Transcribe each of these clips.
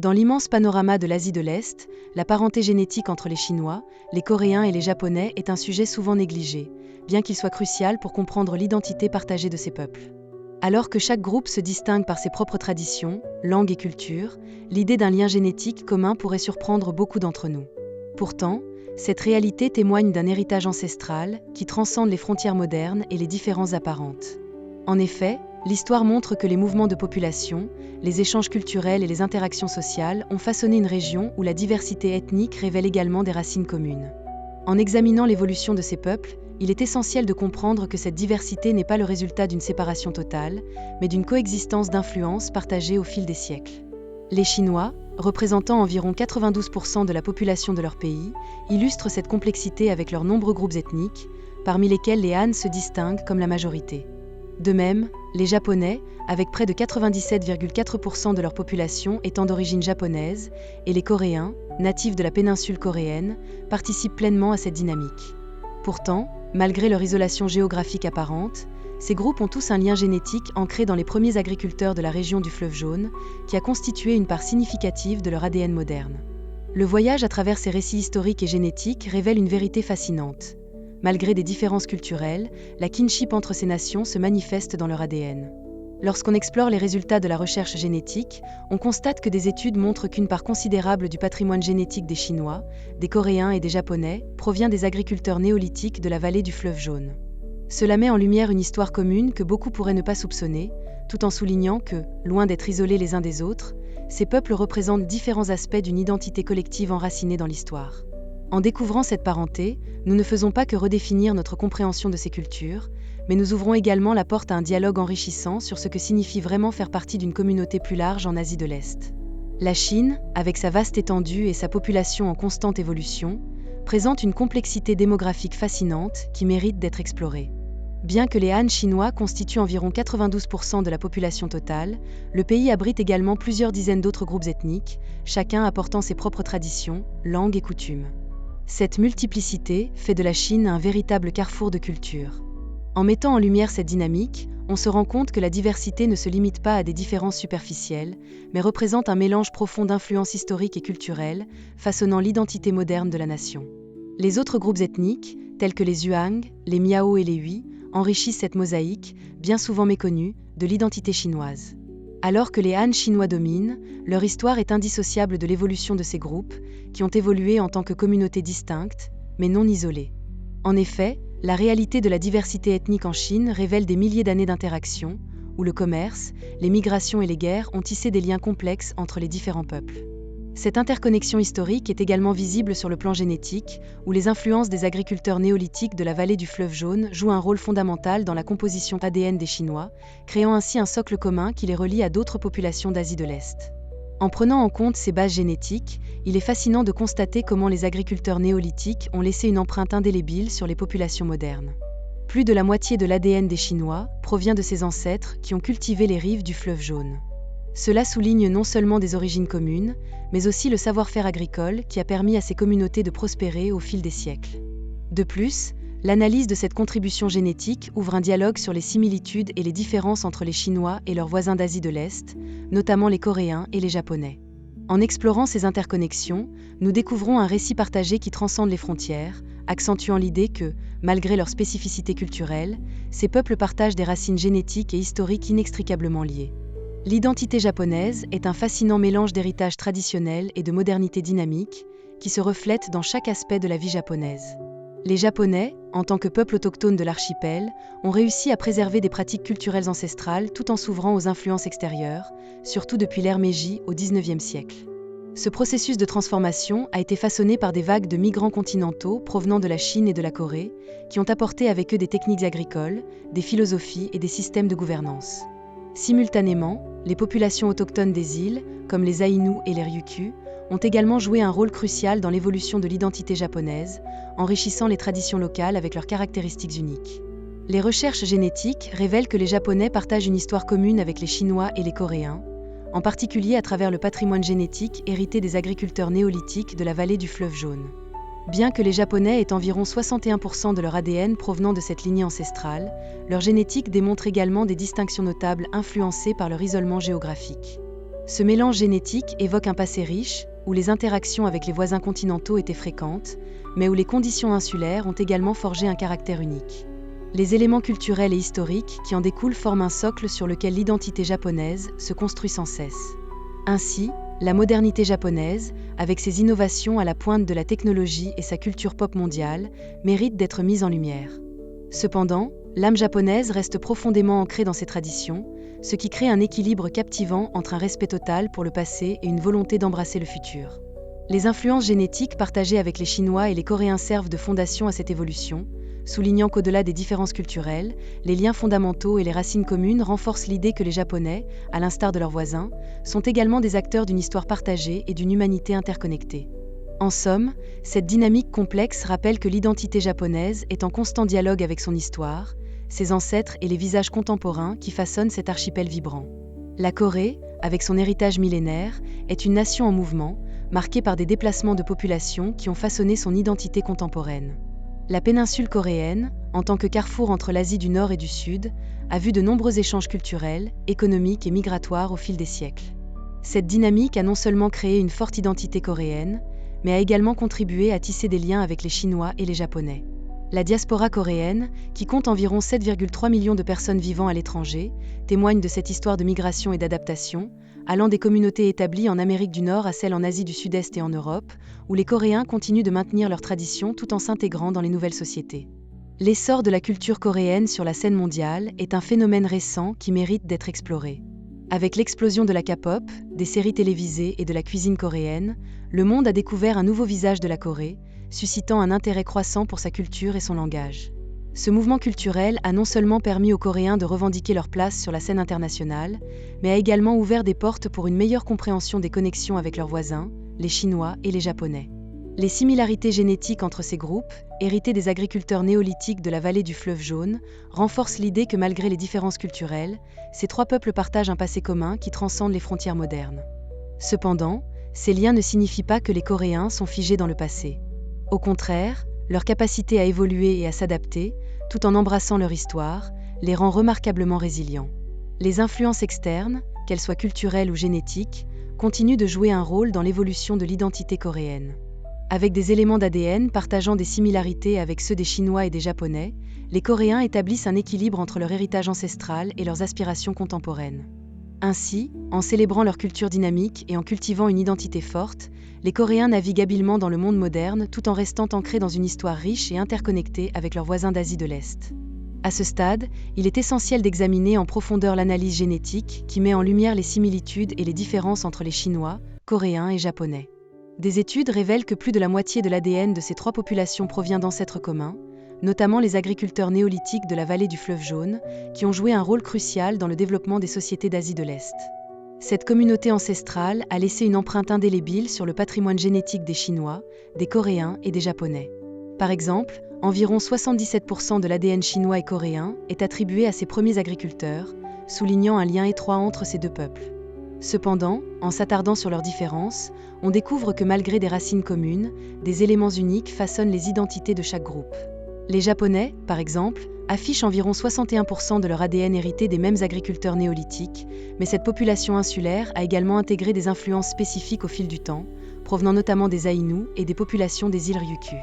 Dans l'immense panorama de l'Asie de l'Est, la parenté génétique entre les Chinois, les Coréens et les Japonais est un sujet souvent négligé, bien qu'il soit crucial pour comprendre l'identité partagée de ces peuples. Alors que chaque groupe se distingue par ses propres traditions, langues et cultures, l'idée d'un lien génétique commun pourrait surprendre beaucoup d'entre nous. Pourtant, cette réalité témoigne d'un héritage ancestral qui transcende les frontières modernes et les différences apparentes. En effet, l'histoire montre que les mouvements de population, les échanges culturels et les interactions sociales ont façonné une région où la diversité ethnique révèle également des racines communes. En examinant l'évolution de ces peuples, il est essentiel de comprendre que cette diversité n'est pas le résultat d'une séparation totale, mais d'une coexistence d'influences partagées au fil des siècles. Les Chinois, représentant environ 92% de la population de leur pays, illustrent cette complexité avec leurs nombreux groupes ethniques, parmi lesquels les Han se distinguent comme la majorité. De même, les Japonais, avec près de 97,4% de leur population étant d'origine japonaise, et les Coréens, natifs de la péninsule coréenne, participent pleinement à cette dynamique. Pourtant, malgré leur isolation géographique apparente, ces groupes ont tous un lien génétique ancré dans les premiers agriculteurs de la région du fleuve Jaune, qui a constitué une part significative de leur ADN moderne. Le voyage à travers ces récits historiques et génétiques révèle une vérité fascinante. Malgré des différences culturelles, la kinship entre ces nations se manifeste dans leur ADN. Lorsqu'on explore les résultats de la recherche génétique, on constate que des études montrent qu'une part considérable du patrimoine génétique des Chinois, des Coréens et des Japonais provient des agriculteurs néolithiques de la vallée du fleuve Jaune. Cela met en lumière une histoire commune que beaucoup pourraient ne pas soupçonner, tout en soulignant que, loin d'être isolés les uns des autres, ces peuples représentent différents aspects d'une identité collective enracinée dans l'histoire. En découvrant cette parenté, nous ne faisons pas que redéfinir notre compréhension de ces cultures, mais nous ouvrons également la porte à un dialogue enrichissant sur ce que signifie vraiment faire partie d'une communauté plus large en Asie de l'Est. La Chine, avec sa vaste étendue et sa population en constante évolution, présente une complexité démographique fascinante qui mérite d'être explorée. Bien que les Han chinois constituent environ 92% de la population totale, le pays abrite également plusieurs dizaines d'autres groupes ethniques, chacun apportant ses propres traditions, langues et coutumes. Cette multiplicité fait de la Chine un véritable carrefour de culture. En mettant en lumière cette dynamique, on se rend compte que la diversité ne se limite pas à des différences superficielles, mais représente un mélange profond d'influences historiques et culturelles, façonnant l'identité moderne de la nation. Les autres groupes ethniques, tels que les Zhuang, les Miao et les Hui, enrichissent cette mosaïque, bien souvent méconnue, de l'identité chinoise. Alors que les Han chinois dominent, leur histoire est indissociable de l'évolution de ces groupes, qui ont évolué en tant que communautés distinctes, mais non isolées. En effet, la réalité de la diversité ethnique en Chine révèle des milliers d'années d'interaction, où le commerce, les migrations et les guerres ont tissé des liens complexes entre les différents peuples. Cette interconnexion historique est également visible sur le plan génétique, où les influences des agriculteurs néolithiques de la vallée du fleuve Jaune jouent un rôle fondamental dans la composition ADN des Chinois, créant ainsi un socle commun qui les relie à d'autres populations d'Asie de l'Est. En prenant en compte ces bases génétiques, il est fascinant de constater comment les agriculteurs néolithiques ont laissé une empreinte indélébile sur les populations modernes. Plus de la moitié de l'ADN des Chinois provient de ces ancêtres qui ont cultivé les rives du fleuve Jaune. Cela souligne non seulement des origines communes, mais aussi le savoir-faire agricole qui a permis à ces communautés de prospérer au fil des siècles. De plus, l'analyse de cette contribution génétique ouvre un dialogue sur les similitudes et les différences entre les Chinois et leurs voisins d'Asie de l'Est, notamment les Coréens et les Japonais. En explorant ces interconnexions, nous découvrons un récit partagé qui transcende les frontières, accentuant l'idée que, malgré leurs spécificités culturelles, ces peuples partagent des racines génétiques et historiques inextricablement liées. L'identité japonaise est un fascinant mélange d'héritage traditionnel et de modernité dynamique, qui se reflète dans chaque aspect de la vie japonaise. Les Japonais, en tant que peuple autochtone de l'archipel, ont réussi à préserver des pratiques culturelles ancestrales tout en s'ouvrant aux influences extérieures, surtout depuis l'ère Meiji au XIXe siècle. Ce processus de transformation a été façonné par des vagues de migrants continentaux provenant de la Chine et de la Corée, qui ont apporté avec eux des techniques agricoles, des philosophies et des systèmes de gouvernance. Simultanément, les populations autochtones des îles, comme les Aïnous et les Ryukyu, ont également joué un rôle crucial dans l'évolution de l'identité japonaise, enrichissant les traditions locales avec leurs caractéristiques uniques. Les recherches génétiques révèlent que les Japonais partagent une histoire commune avec les Chinois et les Coréens, en particulier à travers le patrimoine génétique hérité des agriculteurs néolithiques de la vallée du fleuve Jaune. Bien que les Japonais aient environ 61% de leur ADN provenant de cette lignée ancestrale, leur génétique démontre également des distinctions notables influencées par leur isolement géographique. Ce mélange génétique évoque un passé riche, où les interactions avec les voisins continentaux étaient fréquentes, mais où les conditions insulaires ont également forgé un caractère unique. Les éléments culturels et historiques qui en découlent forment un socle sur lequel l'identité japonaise se construit sans cesse. Ainsi, la modernité japonaise, avec ses innovations à la pointe de la technologie et sa culture pop mondiale, mérite d'être mise en lumière. Cependant, l'âme japonaise reste profondément ancrée dans ses traditions, ce qui crée un équilibre captivant entre un respect total pour le passé et une volonté d'embrasser le futur. Les influences génétiques partagées avec les Chinois et les Coréens servent de fondation à cette évolution, soulignant qu'au-delà des différences culturelles, les liens fondamentaux et les racines communes renforcent l'idée que les Japonais, à l'instar de leurs voisins, sont également des acteurs d'une histoire partagée et d'une humanité interconnectée. En somme, cette dynamique complexe rappelle que l'identité japonaise est en constant dialogue avec son histoire, ses ancêtres et les visages contemporains qui façonnent cet archipel vibrant. La Corée, avec son héritage millénaire, est une nation en mouvement, marquée par des déplacements de population qui ont façonné son identité contemporaine. La péninsule coréenne, en tant que carrefour entre l'Asie du Nord et du Sud, a vu de nombreux échanges culturels, économiques et migratoires au fil des siècles. Cette dynamique a non seulement créé une forte identité coréenne, mais a également contribué à tisser des liens avec les Chinois et les Japonais. La diaspora coréenne, qui compte environ 7,3 millions de personnes vivant à l'étranger, témoigne de cette histoire de migration et d'adaptation, allant des communautés établies en Amérique du Nord à celles en Asie du Sud-Est et en Europe, où les Coréens continuent de maintenir leurs traditions tout en s'intégrant dans les nouvelles sociétés. L'essor de la culture coréenne sur la scène mondiale est un phénomène récent qui mérite d'être exploré. Avec l'explosion de la K-pop, des séries télévisées et de la cuisine coréenne, le monde a découvert un nouveau visage de la Corée, suscitant un intérêt croissant pour sa culture et son langage. Ce mouvement culturel a non seulement permis aux Coréens de revendiquer leur place sur la scène internationale, mais a également ouvert des portes pour une meilleure compréhension des connexions avec leurs voisins, les Chinois et les Japonais. Les similarités génétiques entre ces groupes, héritées des agriculteurs néolithiques de la vallée du fleuve Jaune, renforcent l'idée que malgré les différences culturelles, ces trois peuples partagent un passé commun qui transcende les frontières modernes. Cependant, ces liens ne signifient pas que les Coréens sont figés dans le passé. Au contraire, leur capacité à évoluer et à s'adapter, tout en embrassant leur histoire, les rend remarquablement résilients. Les influences externes, qu'elles soient culturelles ou génétiques, continuent de jouer un rôle dans l'évolution de l'identité coréenne. Avec des éléments d'ADN partageant des similarités avec ceux des Chinois et des Japonais, les Coréens établissent un équilibre entre leur héritage ancestral et leurs aspirations contemporaines. Ainsi, en célébrant leur culture dynamique et en cultivant une identité forte, les Coréens naviguent habilement dans le monde moderne tout en restant ancrés dans une histoire riche et interconnectée avec leurs voisins d'Asie de l'Est. À ce stade, il est essentiel d'examiner en profondeur l'analyse génétique qui met en lumière les similitudes et les différences entre les Chinois, Coréens et Japonais. Des études révèlent que plus de la moitié de l'ADN de ces trois populations provient d'ancêtres communs, notamment les agriculteurs néolithiques de la vallée du fleuve Jaune, qui ont joué un rôle crucial dans le développement des sociétés d'Asie de l'Est. Cette communauté ancestrale a laissé une empreinte indélébile sur le patrimoine génétique des Chinois, des Coréens et des Japonais. Par exemple, environ 77% de l'ADN chinois et coréen est attribué à ces premiers agriculteurs, soulignant un lien étroit entre ces deux peuples. Cependant, en s'attardant sur leurs différences, on découvre que malgré des racines communes, des éléments uniques façonnent les identités de chaque groupe. Les Japonais, par exemple, affichent environ 61% de leur ADN hérité des mêmes agriculteurs néolithiques, mais cette population insulaire a également intégré des influences spécifiques au fil du temps, provenant notamment des Aïnous et des populations des îles Ryukyu.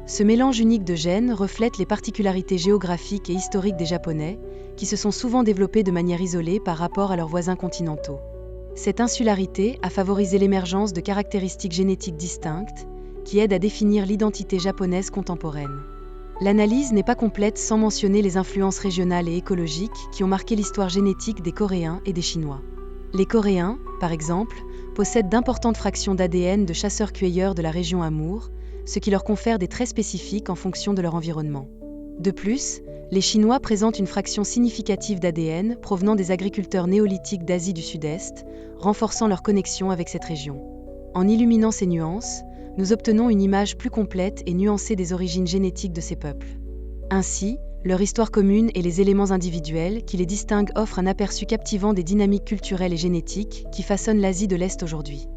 Ce mélange unique de gènes reflète les particularités géographiques et historiques des Japonais, qui se sont souvent développés de manière isolée par rapport à leurs voisins continentaux. Cette insularité a favorisé l'émergence de caractéristiques génétiques distinctes, qui aident à définir l'identité japonaise contemporaine. L'analyse n'est pas complète sans mentionner les influences régionales et écologiques qui ont marqué l'histoire génétique des Coréens et des Chinois. Les Coréens, par exemple, possèdent d'importantes fractions d'ADN de chasseurs-cueilleurs de la région Amur, ce qui leur confère des traits spécifiques en fonction de leur environnement. De plus, les Chinois présentent une fraction significative d'ADN provenant des agriculteurs néolithiques d'Asie du Sud-Est, renforçant leur connexion avec cette région. En illuminant ces nuances, nous obtenons une image plus complète et nuancée des origines génétiques de ces peuples. Ainsi, leur histoire commune et les éléments individuels qui les distinguent offrent un aperçu captivant des dynamiques culturelles et génétiques qui façonnent l'Asie de l'Est aujourd'hui.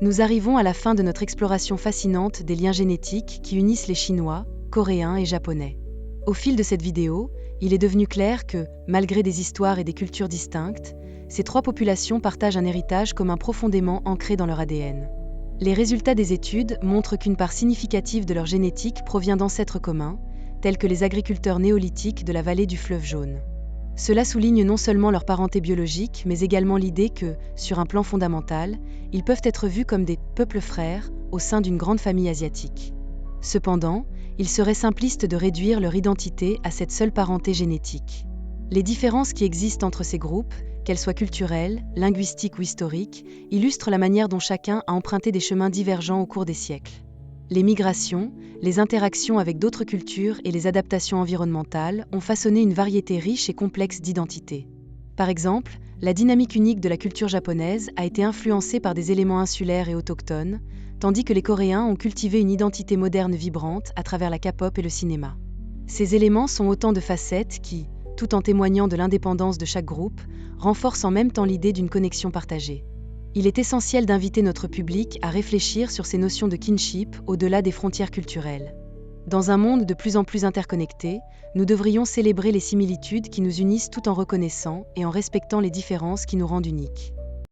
Nous arrivons à la fin de notre exploration fascinante des liens génétiques qui unissent les Chinois, Coréens et Japonais. Au fil de cette vidéo, il est devenu clair que, malgré des histoires et des cultures distinctes, ces trois populations partagent un héritage commun profondément ancré dans leur ADN. Les résultats des études montrent qu'une part significative de leur génétique provient d'ancêtres communs, tels que les agriculteurs néolithiques de la vallée du fleuve Jaune. Cela souligne non seulement leur parenté biologique, mais également l'idée que, sur un plan fondamental, ils peuvent être vus comme des peuples frères au sein d'une grande famille asiatique. Cependant, il serait simpliste de réduire leur identité à cette seule parenté génétique. Les différences qui existent entre ces groupes, qu'elles soient culturelles, linguistiques ou historiques, illustrent la manière dont chacun a emprunté des chemins divergents au cours des siècles. Les migrations, les interactions avec d'autres cultures et les adaptations environnementales ont façonné une variété riche et complexe d'identités. Par exemple, la dynamique unique de la culture japonaise a été influencée par des éléments insulaires et autochtones, tandis que les Coréens ont cultivé une identité moderne vibrante à travers la K-pop et le cinéma. Ces éléments sont autant de facettes qui, tout en témoignant de l'indépendance de chaque groupe, renforcent en même temps l'idée d'une connexion partagée. Il est essentiel d'inviter notre public à réfléchir sur ces notions de kinship au-delà des frontières culturelles. Dans un monde de plus en plus interconnecté, nous devrions célébrer les similitudes qui nous unissent tout en reconnaissant et en respectant les différences qui nous rendent uniques.